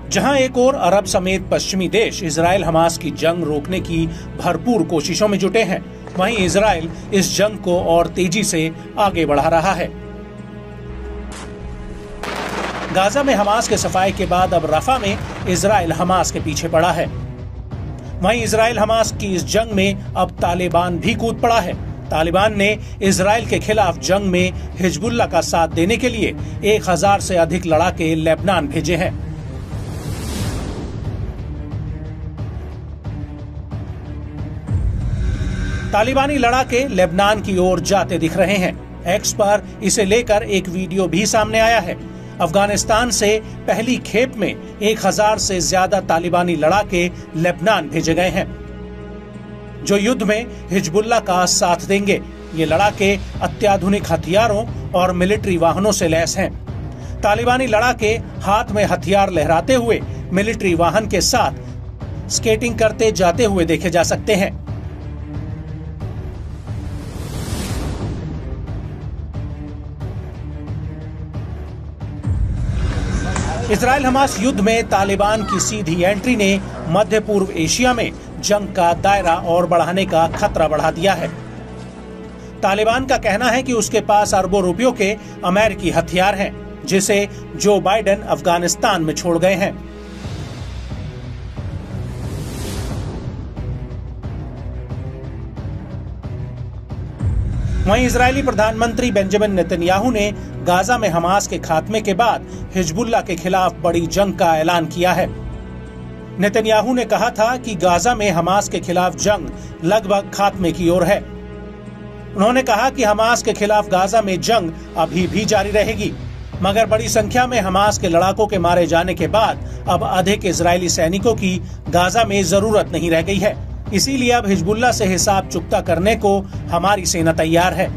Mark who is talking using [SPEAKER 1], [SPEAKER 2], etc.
[SPEAKER 1] जहां एक और अरब समेत पश्चिमी देश इजराइल हमास की जंग रोकने की भरपूर कोशिशों में जुटे हैं, वहीं इजराइल इस जंग को और तेजी से आगे बढ़ा रहा है। गाजा में हमास के सफाए के बाद अब रफा में इजराइल हमास के पीछे पड़ा है। वहीं इजराइल हमास की इस जंग में अब तालिबान भी कूद पड़ा है। तालिबान ने इजराइल के खिलाफ जंग में हिजबुल्ला का साथ देने के लिए 1000 से अधिक लड़ाके लेबनान भेजे हैं। तालिबानी लड़ाके लेबनान की ओर जाते दिख रहे हैं। एक्स पर इसे लेकर एक वीडियो भी सामने आया है। अफगानिस्तान से पहली खेप में 1000 से ज्यादा तालिबानी लड़ाके लेबनान भेजे गए हैं, जो युद्ध में हिजबुल्ला का साथ देंगे। ये लड़ाके अत्याधुनिक हथियारों और मिलिट्री वाहनों से लैस हैं। तालिबानी लड़ाके हाथ में हथियार लहराते हुए मिलिट्री वाहन के साथ स्केटिंग करते जाते हुए देखे जा सकते हैं। इजराइल हमास युद्ध में तालिबान की सीधी एंट्री ने मध्य पूर्व एशिया में जंग का दायरा और बढ़ाने का खतरा बढ़ा दिया है। तालिबान का कहना है कि उसके पास अरबों रुपयों के अमेरिकी हथियार हैं, जिसे जो बाइडेन अफगानिस्तान में छोड़ गए हैं। वहीं इजरायली प्रधानमंत्री बेंजामिन नेतन्याहू ने गाजा में हमास के खात्मे के बाद हिजबुल्ला के खिलाफ बड़ी जंग का ऐलान किया है। नेतन्याहू ने कहा था कि गाजा में हमास के खिलाफ जंग लगभग खात्मे की ओर है। उन्होंने कहा कि हमास के खिलाफ गाजा में जंग अभी भी जारी रहेगी, मगर बड़ी संख्या में हमास के लड़ाकों के मारे जाने के बाद अब अधिक इजरायली सैनिकों की गाजा में जरूरत नहीं रह गई है। इसीलिए अब हिजबुल्ला से हिसाब चुकता करने को हमारी सेना तैयार है।